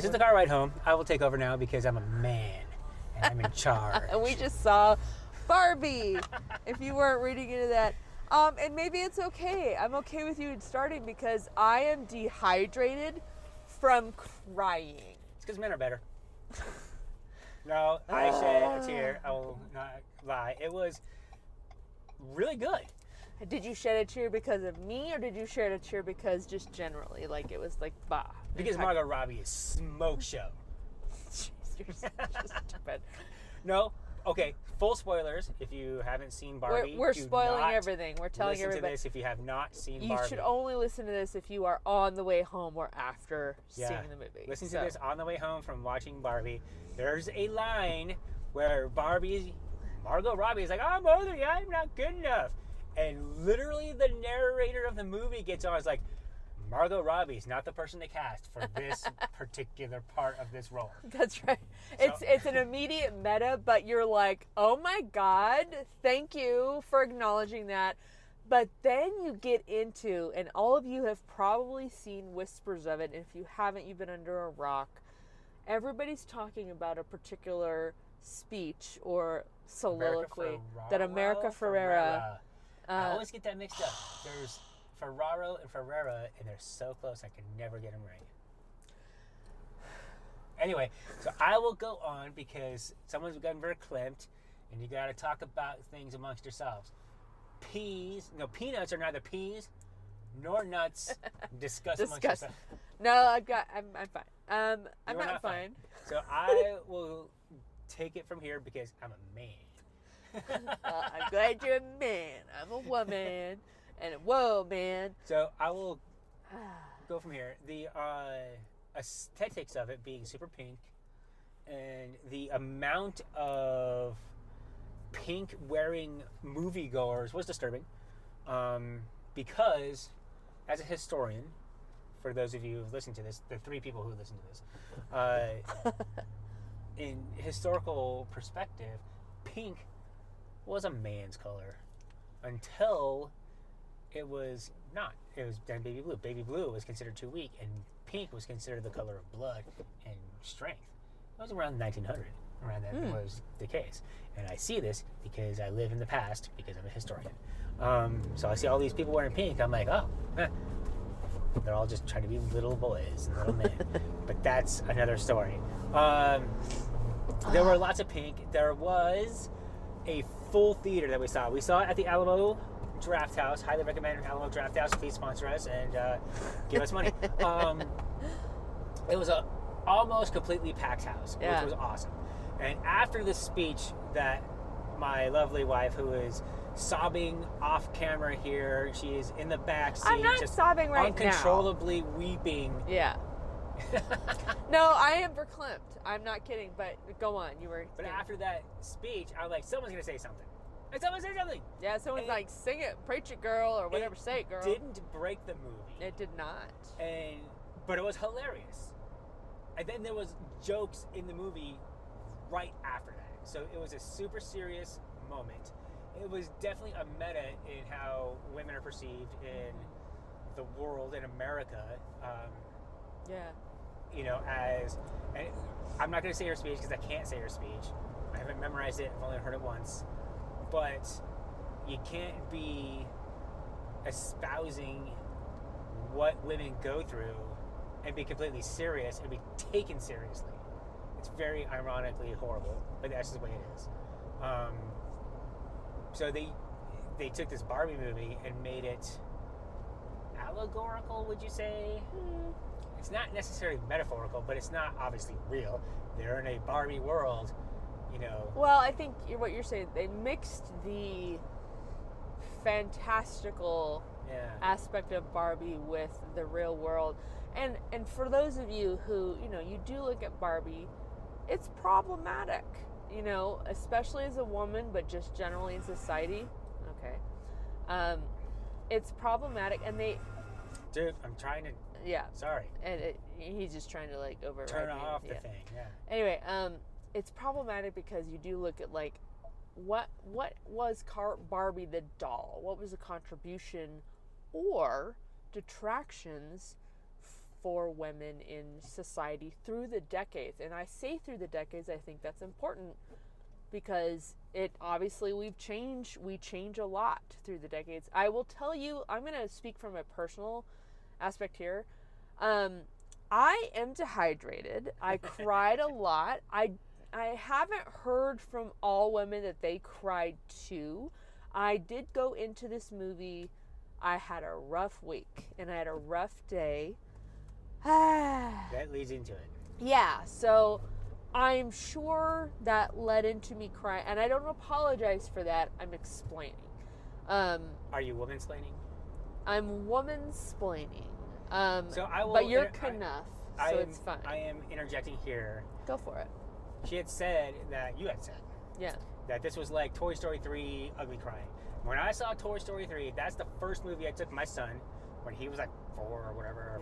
This is the car ride home. I will take over now because I'm a man and I'm in charge. And we just saw Barbie, if you weren't reading into that. And maybe it's okay. I'm okay with you starting because I am dehydrated from crying. It's because men are better. No, I shed a tear. I will not lie. It was really good. Did you shed a tear because of me, or did you shed a tear because just generally, like it was like bah? Because Margot Robbie is smoke show. Jeez, you're just stupid. No, okay. Full spoilers. If you haven't seen Barbie, we're spoiling everything. We're telling listen everybody. to this if you have not seen You Barbie. should only listen to this if you are on the way home or after seeing the movie. Listen to this on the way home from watching Barbie. There's a line where Margot Robbie is like, I'm older, yeah, I'm not good enough. And literally the narrator of the movie gets on, is like, Margot Robbie is not the person to cast for this particular part of this role. That's right. It's an immediate meta, but you're like, oh my God, thank you for acknowledging that. But then you get into, and all of you have probably seen whispers of it, and if you haven't, you've been under a rock. Everybody's talking about a particular speech or soliloquy that America Ferrera. I always get that mixed up. There's Ferraro and Ferrera, and they're so close I can never get them right. Anyway, so I will go on because someone's gotten very clamped, and you got to talk about things amongst yourselves. Peanuts are neither peas nor nuts. Discuss amongst yourselves. No, I'm fine. I'm not fine. So I will take it from here because I'm a man. I'm glad you're a man. I'm a woman. And whoa, man. So I will go from here. The aesthetics of it being super pink and the amount of pink wearing moviegoers was disturbing. Because as a historian, for those of you who've listened to this, the 3 people who listen to this, in historical perspective, pink was a man's color until it was not. It was then baby blue. Baby blue was considered too weak, and pink was considered the color of blood and strength. That was around 1900. Around that was the case. And I see this because I live in the past because I'm a historian. So I see all these people wearing pink. I'm like, oh, they're all just trying to be little boys and little men. But that's another story. There were lots of pink. There was a full theater that we saw. We saw it at the Alamo Draft House. Highly recommend Alamo Draft House. Please sponsor us and give us money. It was a almost completely packed house, which was awesome. And after the speech that my lovely wife, who is sobbing off camera here, she is in the back seat, I'm not just sobbing right uncontrollably weeping. Yeah. No, I am verklempt. I'm not kidding, but go on. But after that speech, I was like, someone's going to say something. Like, someone say something. Yeah, someone's like, sing it, preach it, girl, or whatever, say it, girl. It didn't break the movie. It did not. But it was hilarious. And then there was jokes in the movie right after that. So it was a super serious moment. It was definitely a meta in how women are perceived in the world, in America. You know, and I'm not going to say her speech because I can't say her speech. I haven't memorized it. I've only heard it once. But you can't be espousing what women go through and be completely serious and be taken seriously. It's very ironically horrible, but that's just the way it is. So they took this Barbie movie and made it allegorical, would you say? It's not necessarily metaphorical, but it's not obviously real. They're in a Barbie world, you know. Well, I think what you're saying, they mixed the fantastical aspect of Barbie with the real world. And for those of you who, you know, you do look at Barbie, it's problematic, you know, especially as a woman, but just generally in society. Okay. It's problematic, and they... Dude, I'm trying to... Yeah. Sorry. And he's just trying to, like, override turn me. off the thing, yeah. Anyway, it's problematic because you do look at, like, what was Barbie the doll? What was the contribution or detractions for women in society through the decades. And I say through the decades, I think that's important because we change a lot through the decades. I will tell you, I'm going to speak from a personal aspect here. I am dehydrated. I cried a lot. I haven't heard from all women that they cried too. I did go into this movie. I had a rough week and I had a rough day. That leads into it. Yeah, so I'm sure that led into me crying, and I don't apologize for that. I'm explaining. Are you woman-splaining? I'm woman-splaining. So I will. But you're Knuff, so it's fine. I am interjecting here. Go for it. You had said, yeah, that this was like Toy Story 3 ugly crying. When I saw Toy Story 3, that's the first movie I took my son when he was like 4 or whatever, or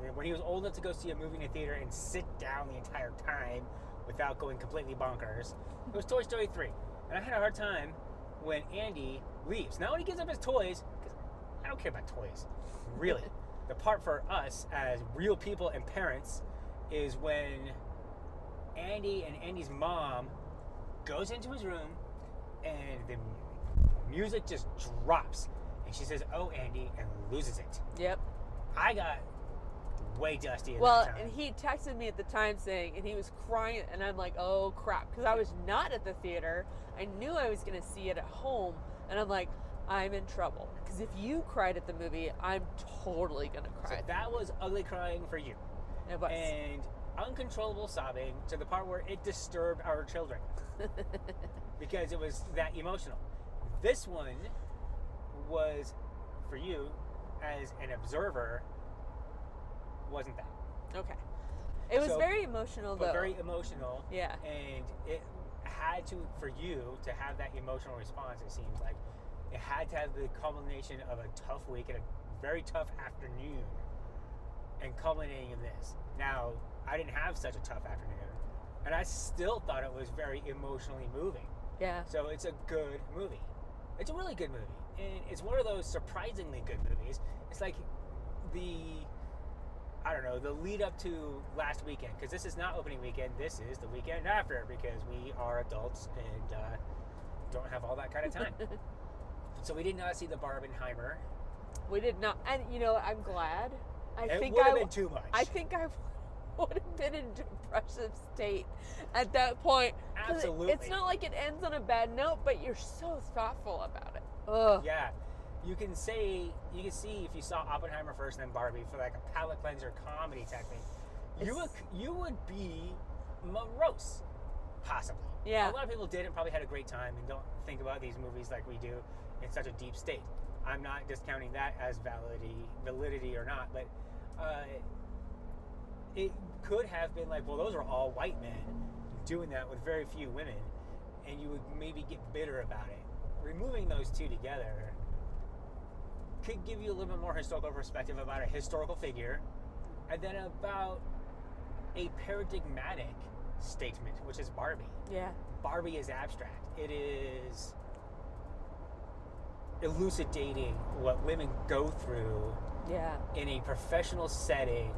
5. When he was old enough to go see a movie in a theater and sit down the entire time without going completely bonkers. It was Toy Story 3. And I had a hard time when Andy leaves. Not when he gives up his toys, because I don't care about toys, really. The part for us as real people and parents is when Andy and Andy's mom goes into his room and the music just drops. And she says, "Oh, Andy," and loses it. Yep. I got way dusty at well, that time. and he texted me at the time saying, and he was crying, and I'm like, oh crap, because I was not at the theater. I knew I was going to see it at home, and I'm like, I'm in trouble. Because if you cried at the movie, I'm totally going to cry. So that was ugly crying for you. It was. And uncontrollable sobbing to the part where it disturbed our children. Because it was that emotional. This one was, for you, as an observer, wasn't that. Okay. It was very emotional, though. Very emotional. Yeah. And it had to, for you to have that emotional response, it seems like, it had to have the culmination of a tough week and a very tough afternoon and culminating in this. Now, I didn't have such a tough afternoon, and I still thought it was very emotionally moving. Yeah. So it's a good movie. It's a really good movie. And it's one of those surprisingly good movies. It's like the lead up to last weekend, because this is not opening weekend, this is the weekend after, because we are adults and don't have all that kind of time. So we did not see the Barbenheimer. We did not, and I'm glad. It would have been too much. I think I would have been in depressive state at that point. Absolutely. It's not like it ends on a bad note, but you're so thoughtful about it. Ugh. Yeah. You can see if you saw Oppenheimer first and then Barbie for like a palate cleanser comedy type thing, you would be morose, possibly. Yeah. A lot of people did and probably had a great time and don't think about these movies like we do in such a deep state. I'm not discounting that as validity or not, but it could have been like, well, those are all white men doing that with very few women, and you would maybe get bitter about it. Removing those two together could give you a little bit more historical perspective about a historical figure, and then about a paradigmatic statement, which is Barbie. Yeah. Barbie is abstract. It is elucidating what women go through in a professional setting,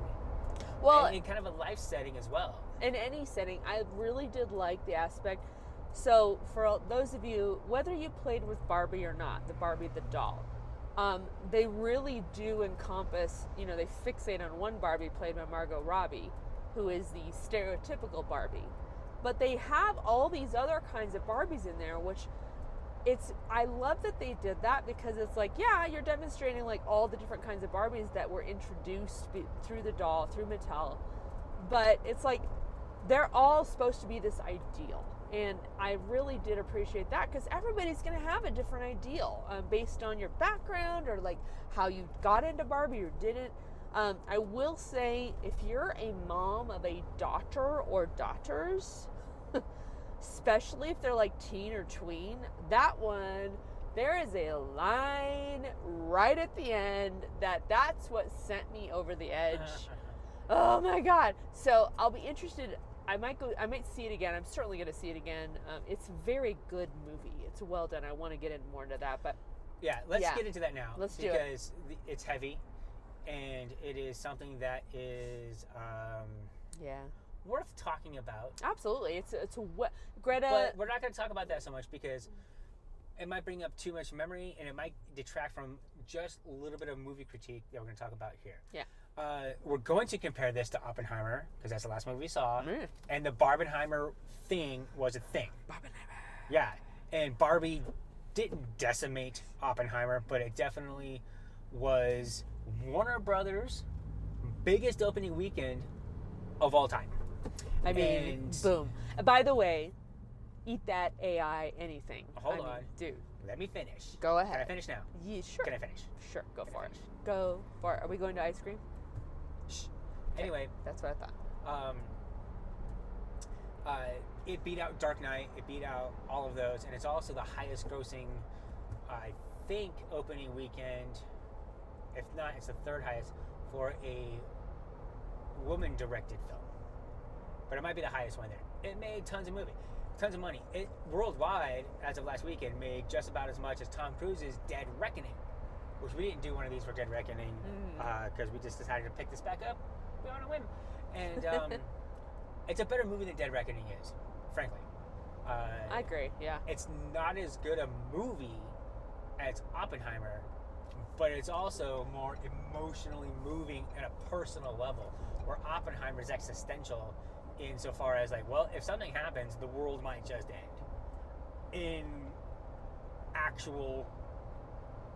and in kind of a life setting as well. In any setting, I really did like the aspect. So for those of you, whether you played with Barbie or not, the Barbie the doll, they really do encompass, they fixate on one Barbie played by Margot Robbie, who is the stereotypical Barbie. But they have all these other kinds of Barbies in there, which I love that they did that, because it's like, yeah, you're demonstrating like all the different kinds of Barbies that were introduced through the doll, through Mattel. But it's like, they're all supposed to be this ideal. And I really did appreciate that, because everybody's going to have a different ideal based on your background or like how you got into Barbie or didn't. I will say, if you're a mom of a daughter or daughters, especially if they're like teen or tween, that one, there is a line right at the end that's what sent me over the edge. Oh my God. So I'll be interested. I might see it again. I'm certainly going to see it again. It's a very good movie. It's well done. I want to get in more into that, but let's get into that now. Let's do it. Because it's heavy. and it is something that is worth talking about. Absolutely. It's Greta. But we're not going to talk about that so much because it might bring up too much memory, and it might detract from just a little bit of movie critique that we're going to talk about here. Yeah. We're going to compare this to Oppenheimer because that's the last movie we saw, and the Barbenheimer thing was a thing. Barbenheimer. Yeah, and Barbie didn't decimate Oppenheimer, but it definitely was Warner Brothers' biggest opening weekend of all time. I mean, boom. By the way, eat that AI anything. Hold on. Dude. Let me finish. Go ahead. Can I finish now? Yeah, sure. Can I finish? Sure, go for it. Go for it. Are we going to ice cream? Shh. Okay. Anyway. That's what I thought. It beat out Dark Knight. It beat out all of those. And it's also the highest grossing, I think, opening weekend. If not, it's the third highest for a woman-directed film. But it might be the highest one there. It made tons of money. It worldwide, as of last weekend, made just about as much as Tom Cruise's Dead Reckoning, which we didn't do one of these for Dead Reckoning because we just decided to pick this back up. We on a whim, and it's a better movie than Dead Reckoning is, frankly. I agree. Yeah, it's not as good a movie as Oppenheimer, but it's also more emotionally moving at a personal level, where Oppenheimer is existential insofar as, like, well, if something happens, the world might just end in actual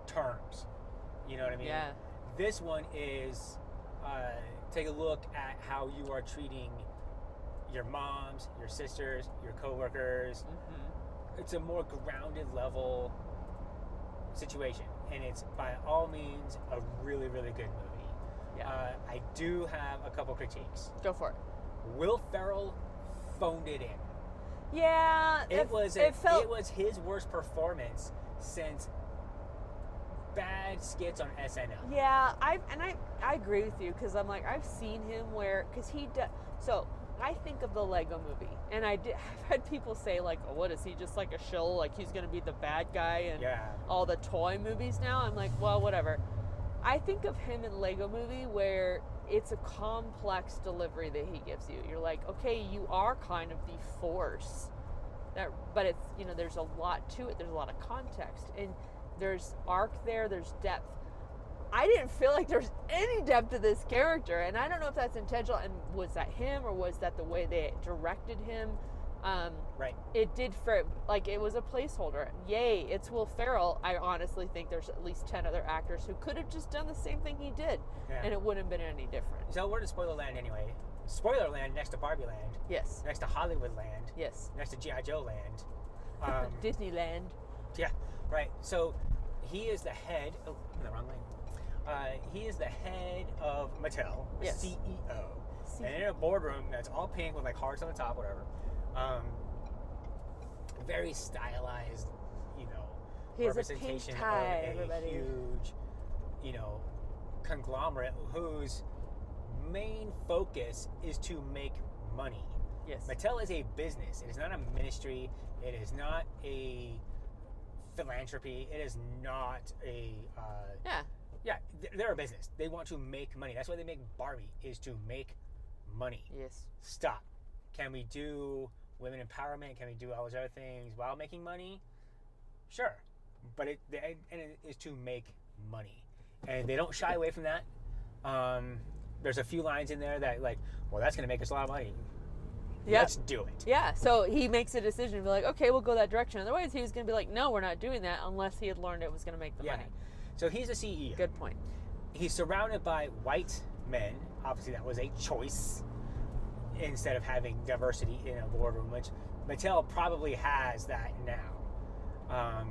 terms. You know what I mean? Yeah. This one is take a look at how you are treating your moms, your sisters, your coworkers. It's a more grounded level situation, and it's by all means a really, really good movie. Yeah. I do have a couple critiques. Go for it. Will Ferrell phoned it in. Yeah, it was his worst performance since bad skits on SNL. Yeah, I agree with you because I'm like, I've seen him because he does. So I think of the Lego Movie, and I've had people say, like, oh, what is he, just like a shill? Like, he's going to be the bad guy in all the toy movies now? I'm like, well, whatever. I think of him in Lego Movie where it's a complex delivery that he gives you. You're like, okay, you are kind of the force, but it's, there's a lot to it. There's a lot of context, and there's arc there. There's depth. I didn't feel like there's any depth to this character, and I don't know if that's intentional. And was that him, or was that the way they directed him? Right. It did it was a placeholder. Yay, it's Will Ferrell. I honestly think there's at least 10 other actors who could have just done the same thing he did, and it wouldn't have been any different. So we're to Spoilerland anyway. Spoilerland next to Barbie Land. Yes. Next to Hollywood Land. Yes. Next to G.I. Joe Land. Disneyland. Yeah, right. So he is the head. Oh, I'm in the wrong lane. He is the head of Mattel, CEO. And in a boardroom that's all pink with like hearts on the top, whatever. Very stylized, he has representation a pink tie, of a everybody. huge, conglomerate whose main focus is to make money. Yes. Mattel is a business. It is not a ministry. It is not a philanthropy. It is not a... they're a business. They want to make money. That's why they make Barbie, is to make money. Yes. Stop. Can we do women empowerment? Can we do all those other things while making money? Sure. But it is to make money. And they don't shy away from that. There's a few lines in there that, like, well, that's going to make us a lot of money. Yeah. Let's do it. Yeah, so he makes a decision to be like, okay, we'll go that direction. Otherwise, he was going to be like, no, we're not doing that unless he had learned it was going to make the money. So he's a CEO. Good point. He's surrounded by white men. Obviously, that was a choice instead of having diversity in a boardroom, which Mattel probably has that now.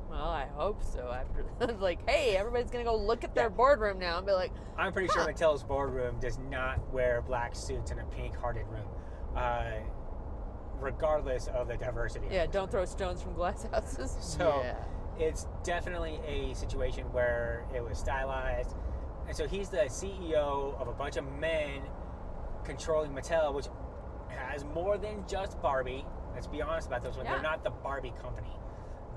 Well, I hope so. After like, hey, everybody's going to go look at their boardroom now and be like, I'm pretty sure Mattel's boardroom does not wear black suits in a pink-hearted room. Regardless of the diversity. Yeah, don't throw stones from glass houses. So it's definitely a situation where it was stylized. And so he's the CEO of a bunch of men controlling Mattel, which has more than just Barbie. Let's be honest about this one. They're not the Barbie company.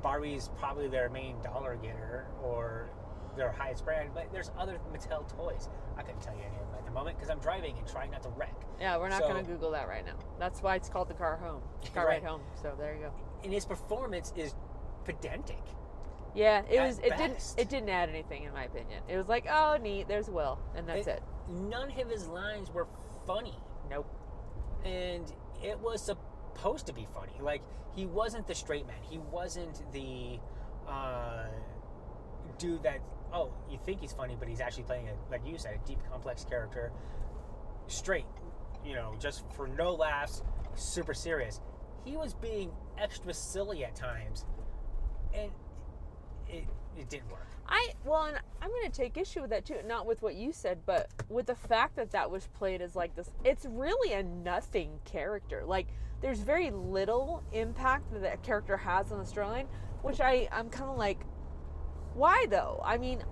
Barbie's probably their main dollar getter, or their highest brand, but there's other Mattel toys. I couldn't tell you any of them at the moment because I'm driving and trying not to wreck. Yeah, we're not going to Google that right now. That's why it's called the car ride home. So there you go. And his performance is pedantic. Yeah, it didn't add anything in my opinion. It was like, oh neat, there's Will, and that's it. None of his lines were funny. Nope. And it was supposed to be funny. Like, he wasn't the straight man. He wasn't the dude that, oh, you think he's funny, but he's actually playing like you said, a deep, complex character. Straight, just for no laughs, super serious. He was being extra silly at times, and it didn't work. And I'm going to take issue with that too, not with what you said, but with the fact that was played as like this. It's really a nothing character. Like, there's very little impact that character has on the storyline, which I'm kind of like, why though? I mean,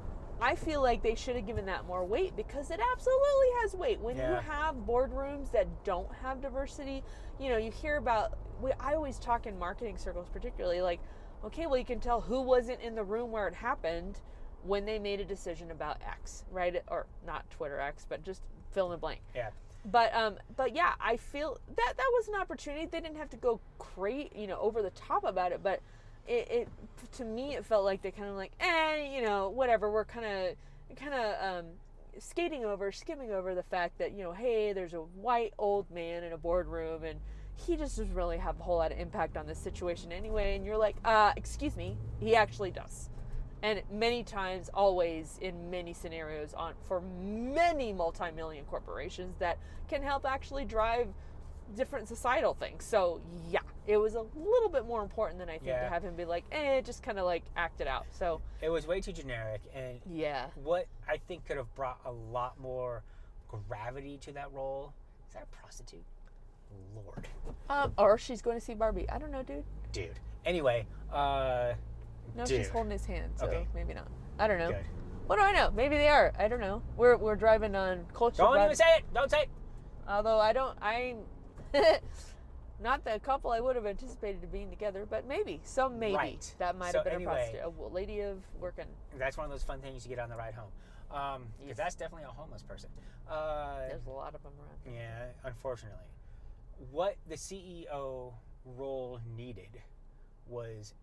I feel like they should have given that more weight because it absolutely has weight. When you have boardrooms that don't have diversity, you hear about, I always talk in marketing circles particularly, like, okay, well, you can tell who wasn't in the room where it happened when they made a decision about X, right? Or not Twitter X, but just fill in the blank. Yeah. But yeah, I feel that was an opportunity. They didn't have to go over the top about it, but it to me it felt like they kind of like, whatever. We're kind of skimming over the fact that hey, there's a white old man in a boardroom and he just doesn't really have a whole lot of impact on this situation anyway. And you're like, excuse me, he actually does. And many times, always, in many scenarios, for many multi-million corporations that can help actually drive different societal things. So, yeah, it was a little bit more important than I think to have him be like, just kind of like act it out. So it was way too generic. And what I think could have brought a lot more gravity to that role, is that a prostitute? Lord. Or she's going to see Barbie. I don't know, dude. Anyway, no, she's holding his hand, so maybe not. I don't know. Good. What do I know? Maybe they are. I don't know. We're driving on culture. Don't even say it. Don't say it. Although I'm not the couple I would have anticipated being together, but maybe. So maybe right. That might have been a prostitute, a lady of working. That's one of those fun things you get on the ride home. Because that's definitely a homeless person. There's a lot of them around. Yeah, unfortunately. What the CEO role needed was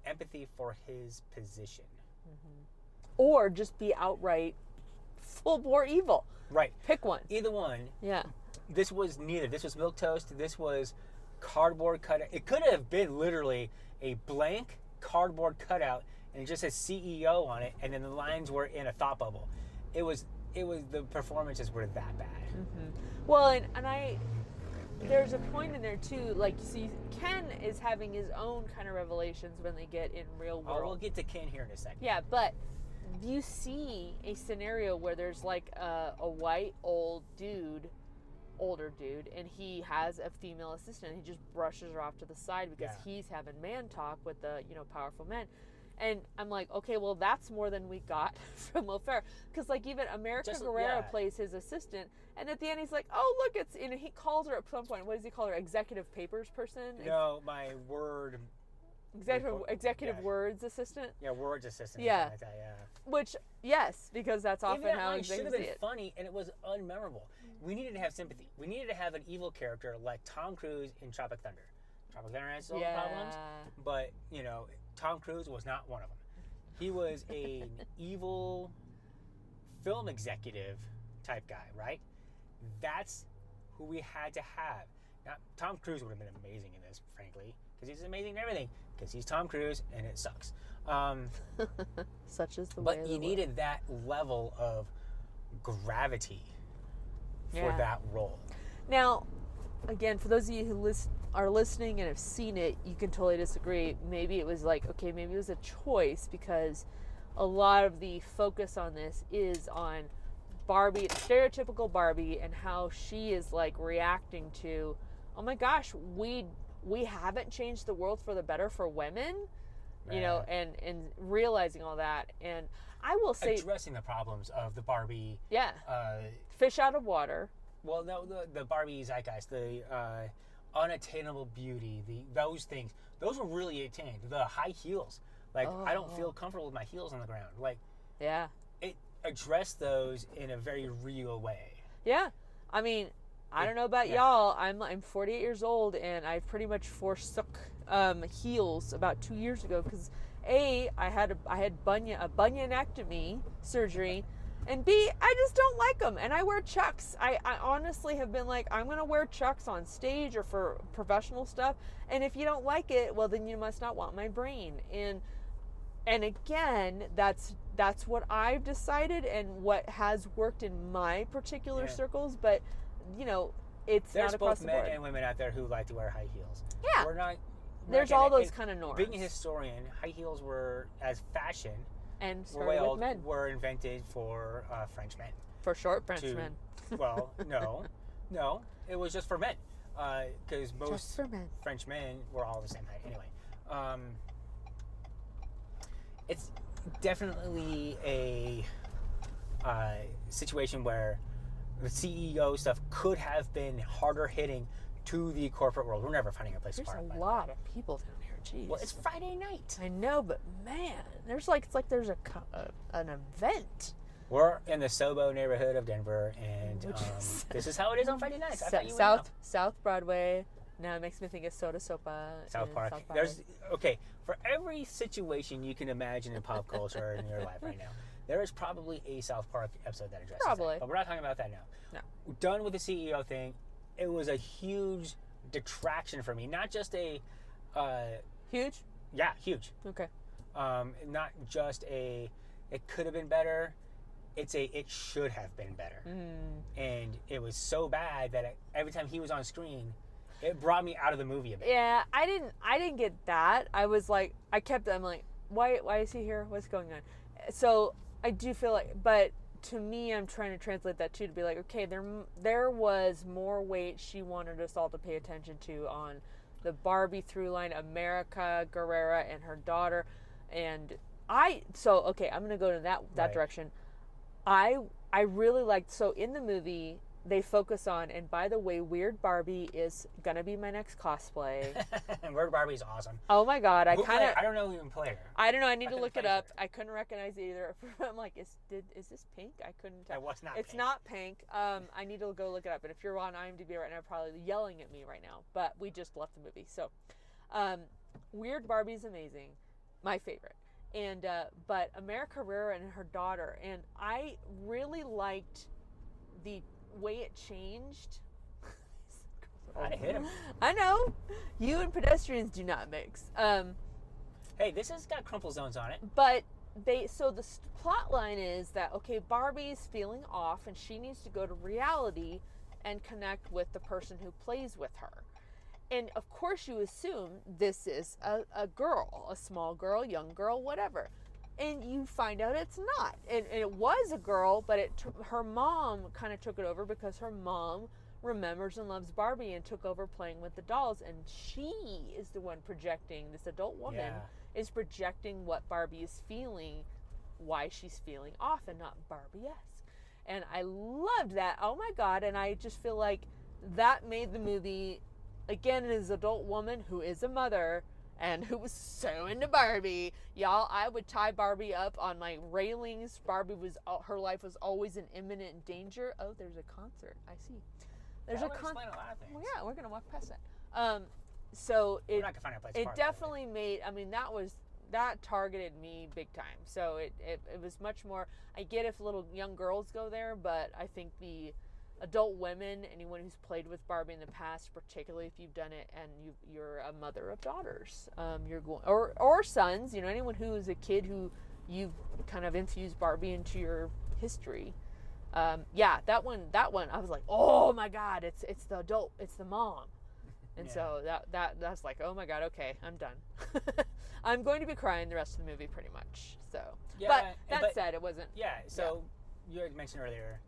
empathy for his position. Mm-hmm. Or just be outright full-bore evil. Right. Pick one. Either one. Yeah. This was neither. This was milquetoast. This was cardboard cutout. It could have been literally a blank cardboard cutout and it just says CEO on it, and then the lines were in a thought bubble. It was the performances were that bad. Mm-hmm. Well, and there's a point in there too, like, you see, Ken is having his own kind of revelations when they get in real world. Oh, we'll get to Ken here in a second. Yeah, but you see a scenario where there's like a white older dude, and he has a female assistant. He just brushes her off to the side because he's having man talk with the powerful men. And I'm like, okay, well, that's more than we got from Will Ferrell. Because, like, even America Guerrero plays his assistant. And at the end, he's like, oh, look, he calls her at some point, what does he call her? Executive papers person? No, my word. Executive words assistant? Yeah, words assistant. Yeah. Like that, yeah. Which, yes, because that's often even how executives executives should have see been it. funny, and it was unmemorable. We needed to have sympathy. We needed to have an evil character like Tom Cruise in Tropic Thunder. Tropic Thunder has its own problems, but, Tom Cruise was not one of them. He was an evil film executive type guy, right? That's who we had to have. Now, Tom Cruise would have been amazing in this, frankly, because he's amazing in everything, because he's Tom Cruise, and it sucks. Such is the way. But you needed that level of gravity for that role. Now, again, for those of you who are listening and have seen it, you can totally disagree. Maybe it was like, okay, maybe it was a choice because a lot of the focus on this is on Barbie, stereotypical Barbie, and how she is like reacting to, oh my gosh, we haven't changed the world for the better for women, and realizing all that. And I will say, addressing the problems of the Barbie. Yeah. Fish out of water. Well, no, the Barbie zeitgeist, the unattainable beauty, those things, those were really attained. The high heels, like I don't feel comfortable with my heels on the ground. Like Yeah. it addressed those in a very real way. Yeah. I mean, I don't know about y'all. I'm 48 years old, and I pretty much forsook heels about 2 years ago because A, I had a bunionectomy surgery, and B, I just don't like them, and I wear Chucks. I honestly have been like, I'm gonna wear Chucks on stage or for professional stuff, and if you don't like it, well, then you must not want my brain. And again, that's what I've decided and what has worked in my particular circles, but you know, it's There's not across both the board. men and women out there who like to wear high heels. Yeah. We're not There's all those kind of norms. Being a historian, high heels were, as fashion, and started with men. were invented for French men. For short French men. Well, no, it was just for men, because most French men were all the same height. Anyway, it's definitely a situation where the CEO stuff could have been harder hitting to the corporate world. We're never finding a place apart. There's a lot of people down here. Jeez. Well, it's Friday night. I know, but man, it's like there's an event. We're in the Sobo neighborhood of Denver, and this is how it is on Friday nights. South Broadway. Now it makes me think of Soda Sopa. South Park. For every situation you can imagine in pop culture in your life right now, there is probably a South Park episode that addresses that. But we're not talking about that now. No. Done with the CEO thing. It was a huge detraction for me. Not just a... huge? Yeah, huge. Okay. Not just a... It could have been better. It's a... It should have been better. And it was so bad that every time he was on screen, it brought me out of the movie a bit. Yeah, I didn't get that. I'm like, why is he here? What's going on? So I do feel like, but to me, I'm trying to translate that too, to be like, okay, there was more weight she wanted us all to pay attention to on the Barbie through line, America Guerrera and her daughter, and I'm gonna go to that direction. I really liked, so in the movie they focus on, and by the way, Weird Barbie is gonna be my next cosplay. Weird Barbie is awesome. Oh my god, I don't know who even played her. I don't know. I need to look it up. I couldn't recognize it either. I'm like, is this pink? I couldn't tell. It was not. It's pink. not pink. I need to go look it up. And if you're on IMDb right now, probably yelling at me right now. But we just left the movie, so Weird Barbie is amazing, my favorite. And but America Carrera and her daughter, and I really liked the way it changed. I hit him. I know. You and pedestrians do not mix. Hey, this has got crumple zones on it. But the plot line is that, okay, Barbie's feeling off and she needs to go to reality and connect with the person who plays with her. And of course you assume this is a girl, a small girl, young girl, whatever. And you find out it's not. And it was a girl, but her mom kind of took it over because her mom remembers and loves Barbie and took over playing with the dolls. And she is the one projecting, this adult woman is projecting what Barbie is feeling, why she's feeling off, and not Barbie-esque. And I loved that. Oh my God. And I just feel like that made the movie, again, as an adult woman who is a mother and who was so into Barbie. Y'all, I would tie Barbie up on my railings. Her life was always in imminent danger. Oh, there's a concert. I see. There's a concert. A lot of things. Well, yeah, we're going to walk past that. So we're not gonna find a place it definitely made, I mean, that targeted me big time. So it was much more, I get if little young girls go there, but I think the adult women, anyone who's played with Barbie in the past, particularly if you've done it and you're a mother of daughters, you're going, or sons, anyone who is a kid who you've kind of infused Barbie into your history. That one, I was like, oh my God, it's the adult, it's the mom. And so that's like, oh my God, okay, I'm done. I'm going to be crying the rest of the movie pretty much. So, but that said, it wasn't. Yeah. So you had mentioned earlier,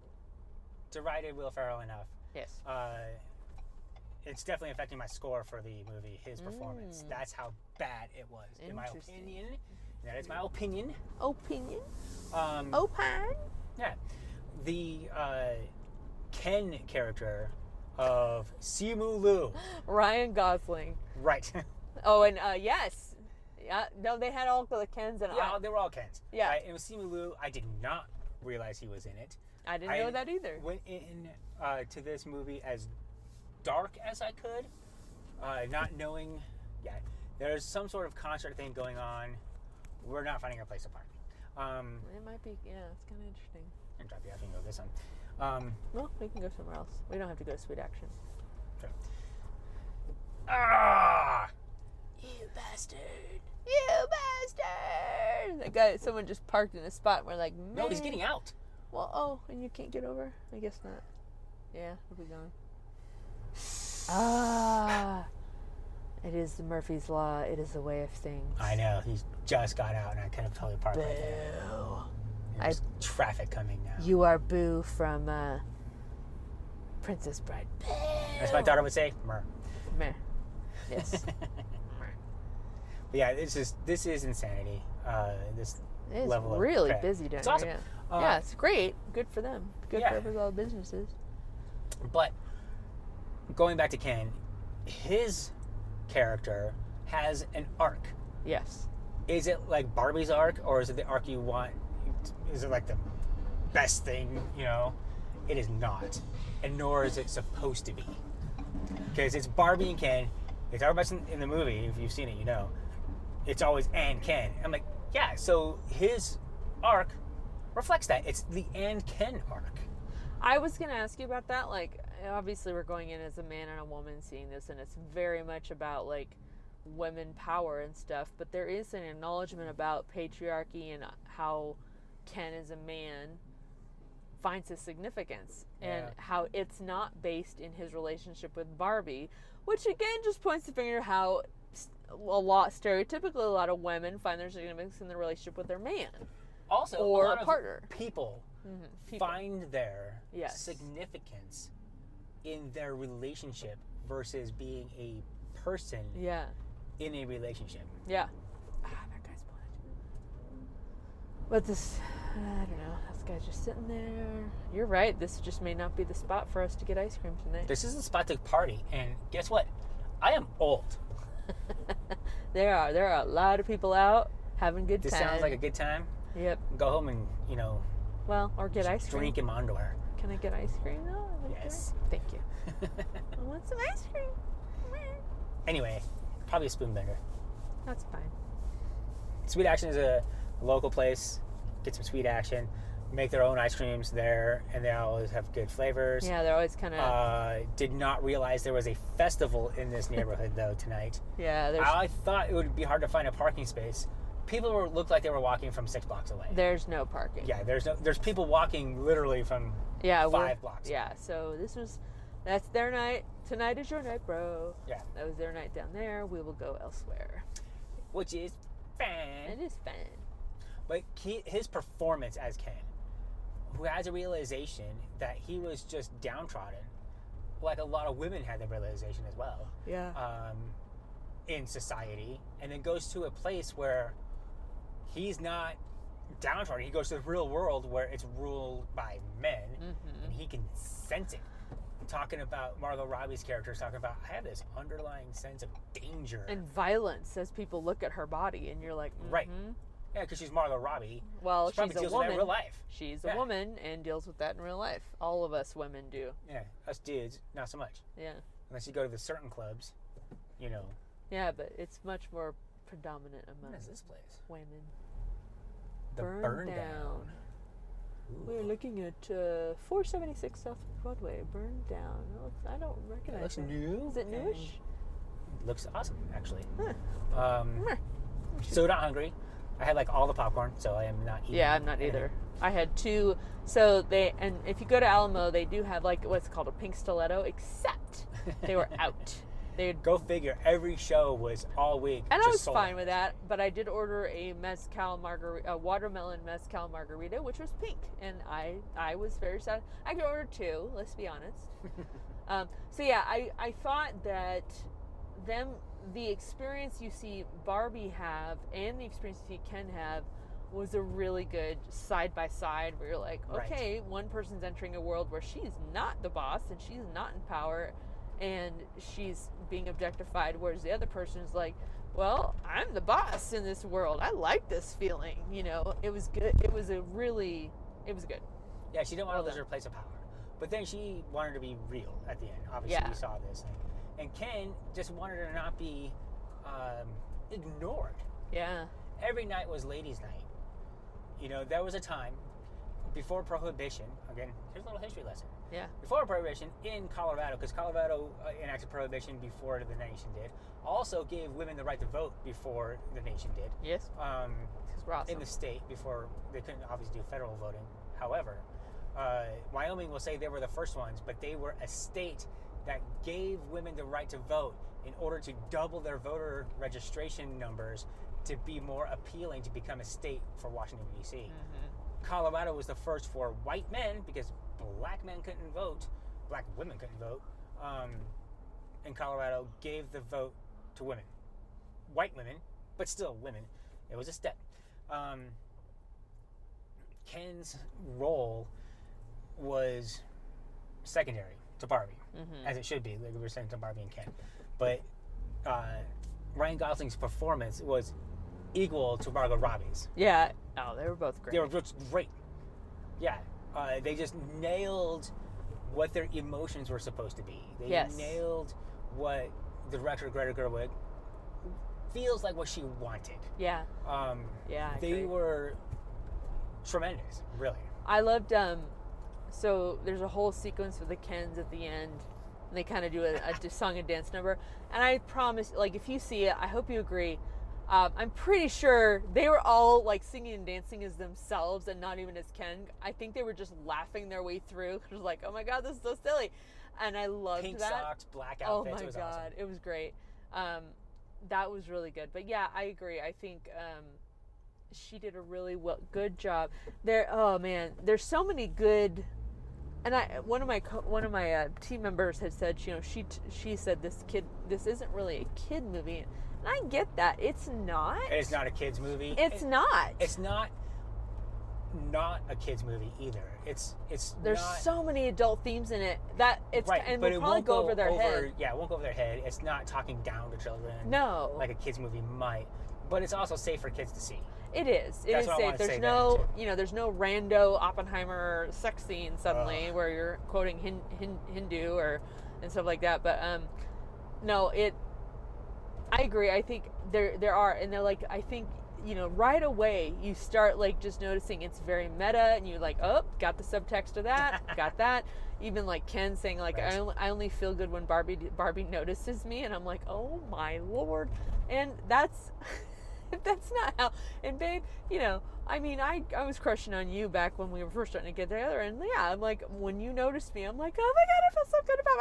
derided Will Ferrell enough. Yes. It's definitely affecting my score for the movie. His performance. That's how bad it was, in my opinion. That is my opinion. Opine. Yeah. The Ken character of Simu Liu. Ryan Gosling. Right. Oh, and yes. No, they had all the Kens and Yeah, they were all Kens. Yeah. It was Simu Liu. I did not realize he was in it. I didn't know that either. Went in to this movie as dark as I could, not knowing. Yeah, there's some sort of concert thing going on. We're not finding a place to park. It might be. Yeah, it's kind of interesting. And drop you off and go this one. Well, we can go somewhere else. We don't have to go to Sweet Action. Sure. Ah! You bastard! You bastard! That guy, someone just parked in a spot and we're like, man. No, he's getting out. Well, and you can't get over? I guess not. Yeah, we'll be gone. Ah! It is Murphy's Law. It is the way of things. I know. He just got out and I could have totally parked right there. There's traffic coming now. You are Boo from Princess Bride. Boo! As my daughter would say, Mur. Meh. Yes. But yeah, this is insanity. This It's level of really crap. busy down It's here. awesome. Yeah. Yeah, it's great. Good for them. Good for all the businesses. But going back to Ken, his character has an arc. Yes. Is it like Barbie's arc, or is it the arc you want? Is it like the best thing, you know? It is not. And nor is it supposed to be. Because it's Barbie and Ken. It's everybody in the movie, if you've seen it, you know. It's always and Ken. I'm like, yeah, so his arc reflects that. It's the and Ken arc. I was going to ask you about that. Like, obviously we're going in as a man and a woman seeing this, and it's very much about, like, women power and stuff, but there is an acknowledgement about patriarchy and how Ken as a man finds his significance and how it's not based in his relationship with Barbie, which again just points the finger how stereotypically a lot of women find their significance in their relationship with their man. Also, or a lot partner. Of people find their significance in their relationship versus being a person in a relationship. Yeah. That guy's blind. But this, I don't know, this guy's just sitting there. You're right, this just may not be the spot for us to get ice cream tonight. This is the spot to party, and guess what? I am old. There are a lot of people out having a good time. This sounds like a good time. Yep. Go home and, well, or get ice cream. Drink in my underwear. Can I get ice cream though? Yes. Thank you. I want some ice cream. Anyway, probably a spoon bender. That's fine. Sweet Action is a local place. Get some Sweet Action. Make their own ice creams there, and they always have good flavors. Yeah, they're always kind of... Did not realize there was a festival in this neighborhood, though, tonight. Yeah, I thought it would be hard to find a parking space. People looked like they were walking from 6 blocks away. There's no parking. Yeah, there's people walking literally from 5 blocks. Yeah, so that's their night. Tonight is your night, bro. Yeah. That was their night down there. We will go elsewhere. Which is fun. It is fun. But his performance as Ken, who has a realization that he was just downtrodden, like a lot of women had the realization as well. Yeah. In society, and then goes to a place where he's not downtrodden. He goes to the real world where it's ruled by men, and he can sense it. Talking about Margot Robbie's character, talking about, I have this underlying sense of danger. And violence as people look at her body, and you're like, Right. Yeah, because she's Margot Robbie. Well, she she's a deals woman. With that in real life. She's a woman and deals with that in real life. All of us women do. Yeah, us dudes, not so much. Yeah. Unless you go to the certain clubs, Yeah, but it's much more predominant among what is this place? women. The Burn Down. We're looking at 476 South Broadway. Burn Down. I don't recognize It looks it. new. Is it newish? Looks awesome, actually. Huh. So not hungry. I had all the popcorn, so I am not eating. Yeah, I'm not either. I had 2. So and if you go to Alamo, they do have what's called a pink stiletto, except they were out. Go figure. Every show was all week. And I was sold fine out. with that, but I did order a watermelon mezcal margarita, which was pink, and I was very sad. I could order 2. Let's be honest. So yeah, I thought that the experience you see Barbie have and the experience you see Ken have was a really good side by side where you're like, okay, one person's entering a world where she's not the boss and she's not in power and she's being objectified, whereas the other person is like, well, I'm the boss in this world. I like this feeling. It was good. It was good. Yeah, she didn't want to lose done. her place of power. But then she wanted to be real at the end. Obviously, we saw this. And Ken just wanted her to not be ignored. Yeah. Every night was ladies' night. There was a time before Prohibition. Again, here's a little history lesson. Yeah. Before Prohibition in Colorado, because Colorado enacted Prohibition before the nation did, also gave women the right to vote before the nation did. Yes. We're awesome. In the state before they couldn't obviously do federal voting. However, Wyoming will say they were the first ones, but they were a state that gave women the right to vote in order to double their voter registration numbers to be more appealing to become a state for Washington, D.C. Mm-hmm. Colorado was the first for white men, because black men couldn't vote, black women couldn't vote, and Colorado gave the vote to women. White women, but still women. It was a step. Ken's role was secondary to Barbie, as it should be, like we were saying to Barbie and Ken. But Ryan Gosling's performance was equal to Margot Robbie's. Yeah. Oh, they were both great. They were both great. Yeah. They just nailed what their emotions were supposed to be. They nailed what the director, Greta Gerwig, feels like what she wanted. Yeah. They were tremendous, really. I loved, so there's a whole sequence with the Kens at the end, and they kind of do a song and dance number. And I promise, like, if you see it, I hope you agree, I'm pretty sure they were all, like, singing and dancing as themselves and not even as Ken. I think they were just laughing their way through. It was like, oh my God, this is so silly. And I loved Pink that. Pink socks, black outfits. Oh my it was God, awesome. it was great. That was really good. But yeah, I agree. I think she did a really good job. There's so many good. And one of my team members had said, she said this isn't really a kid movie, and I get that. It's not. It's not a kids movie. It's not. It's not a kids movie either. There's so many adult themes in it that it's right, and but will it probably won't go over their head. Yeah, it won't go over their head. It's not talking down to children. No, like a kids movie might, but it's also safe for kids to see. It is. It is safe. There's no, there's no rando Oppenheimer sex scene suddenly where you're quoting Hindu and stuff like that. But no, I agree. I think there are, and they're like, I think right away you start like just noticing it's very meta, and you're like, oh, got the subtext of that, got that. Even like Ken saying like, right. I only feel good when Barbie notices me, and I'm like, oh my Lord, and that's. That's not how. And babe, I mean, I was crushing on you back when we were first starting to get together, and yeah, I'm like, when you noticed me, I'm like, oh my God, I feel so good about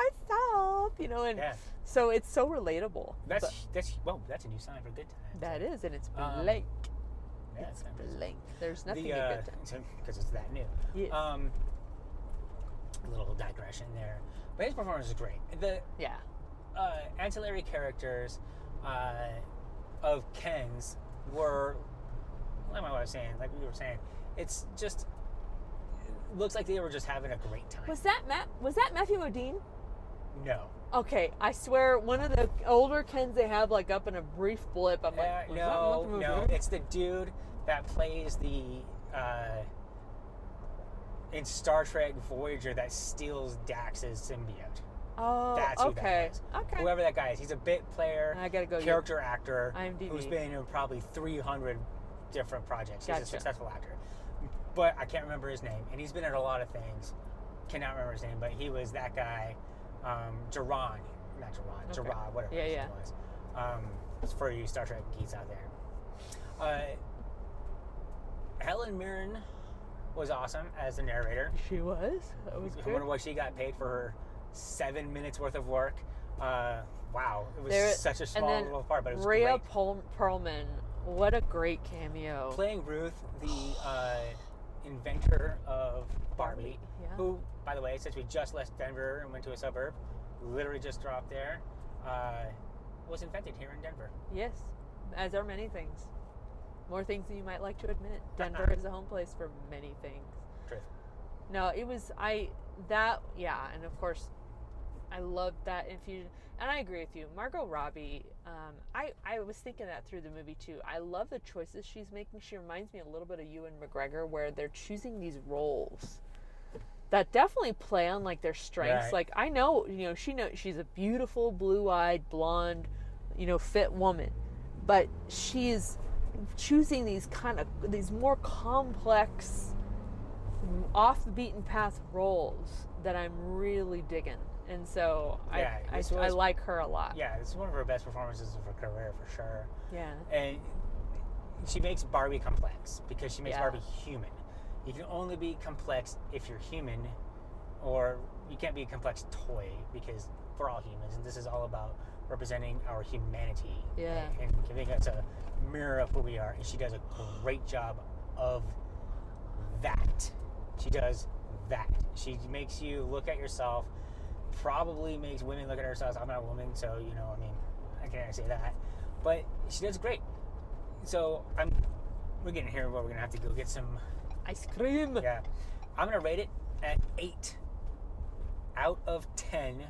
myself, and so it's so relatable. That's a new sign for good times. That is, and it's blank. It's blank. There's nothing in good times because it's that new. Yeah. A little digression there, but his performance is great. The ancillary characters. Of Ken's were, like I was saying, like we were saying, it's just looks like they were just having a great time. Was that Matthew Modine? No. Okay, I swear one of the older Kens they have like up in a brief blip. I'm like, no, it's the dude that plays the in Star Trek Voyager that steals Dax's symbiote. Oh, that's who that is. Okay. Whoever that guy is. He's a bit player, I gotta go character actor IMDb. Who's been in probably 300 different projects. Gotcha. He's a successful actor. But I can't remember his name. And he's been in a lot of things. Cannot remember his name, but he was that guy, Gerard, whatever his name was. It's for you Star Trek geeks out there. Helen Mirren was awesome as the narrator. She was? That was good. I wonder what she got paid for her 7 minutes worth of work. Wow, it was such a small little part, but it was Rhea great. Perlman, what a great cameo. Playing Ruth, the inventor of Barbie, who, by the way, since we just left Denver and went to a suburb, literally just dropped there, was invented here in Denver. Yes, as are many things. More things than you might like to admit. Denver is a home place for many things. Truth. No, it was, and of course, I love that infusion. And I agree with you. Margot Robbie, I was thinking that through the movie too. I love the choices she's making. She reminds me a little bit of Ewan McGregor, where they're choosing these roles that definitely play on like their strengths. Right. Like I know, she's a beautiful, blue-eyed, blonde, fit woman, but she's choosing these more complex, off the beaten path roles that I'm really digging. And so I like her a lot. Yeah, it's one of her best performances of her career for sure. Yeah. And she makes Barbie complex because she makes Barbie human. You can only be complex if you're human, or you can't be a complex toy because we're all humans, and this is all about representing our humanity. Yeah. And giving us a mirror of who we are. And she does a great job of that. She does that. She makes you look at yourself. Probably makes women look at ourselves. I'm not a woman, so I can't say that. But she does great. So we're getting here where we're gonna have to go get some ice cream. Yeah, I'm gonna rate it at 8 out of 10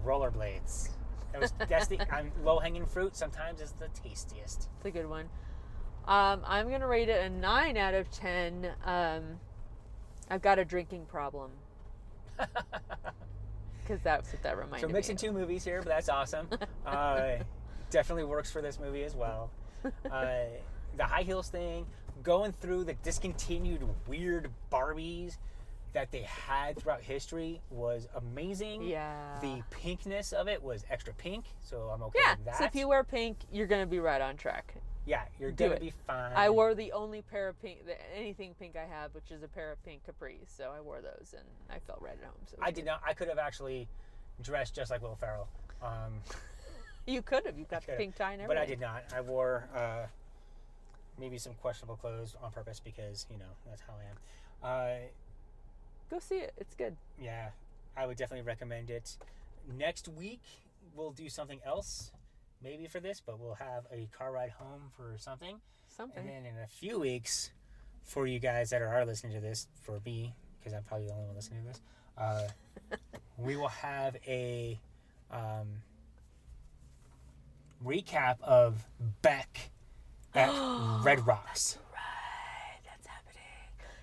rollerblades. That's the low hanging fruit. Sometimes it's the tastiest. It's a good one. I'm gonna rate it a 9 out of 10. I've got a drinking problem. Because that's what that reminded me. So mixing two movies here, but that's awesome. Definitely works for this movie as well. The high heels thing, going through the discontinued weird Barbies that they had throughout history was amazing. Yeah. The pinkness of it was extra pink, so I'm okay with that. So if you wear pink, you're going to be right on track. Yeah, you're going to be fine. I wore the only pair of pink, anything pink I have, which is a pair of pink capris. So I wore those, and I felt right at home. So I did not. I could have actually dressed just like Will Ferrell. You could have. You got the pink tie and everything. But I did not. I wore maybe some questionable clothes on purpose because, that's how I am. Go see it. It's good. Yeah, I would definitely recommend it. Next week, we'll do something else. Maybe for this, but we'll have a car ride home for something. And then in a few weeks, for you guys that are listening to this, for me, because I'm probably the only one listening to this, we will have a recap of Beck at Red Rocks. Right, that's happening.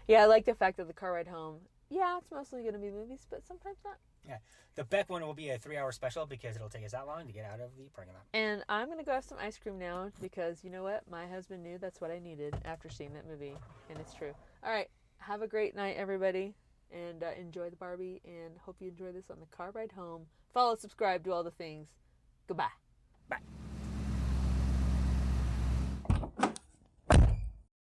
Yeah, I like the fact that the car ride home, it's mostly going to be movies, but sometimes not. Yeah. The Beck one will be a 3-hour special because it'll take us that long to get out of the parking lot. And I'm going to go have some ice cream now because you know what? My husband knew that's what I needed after seeing that movie. And it's true. All right. Have a great night, everybody. And enjoy the Barbie. And hope you enjoy this on the car ride home. Follow, subscribe, do all the things. Goodbye. Bye.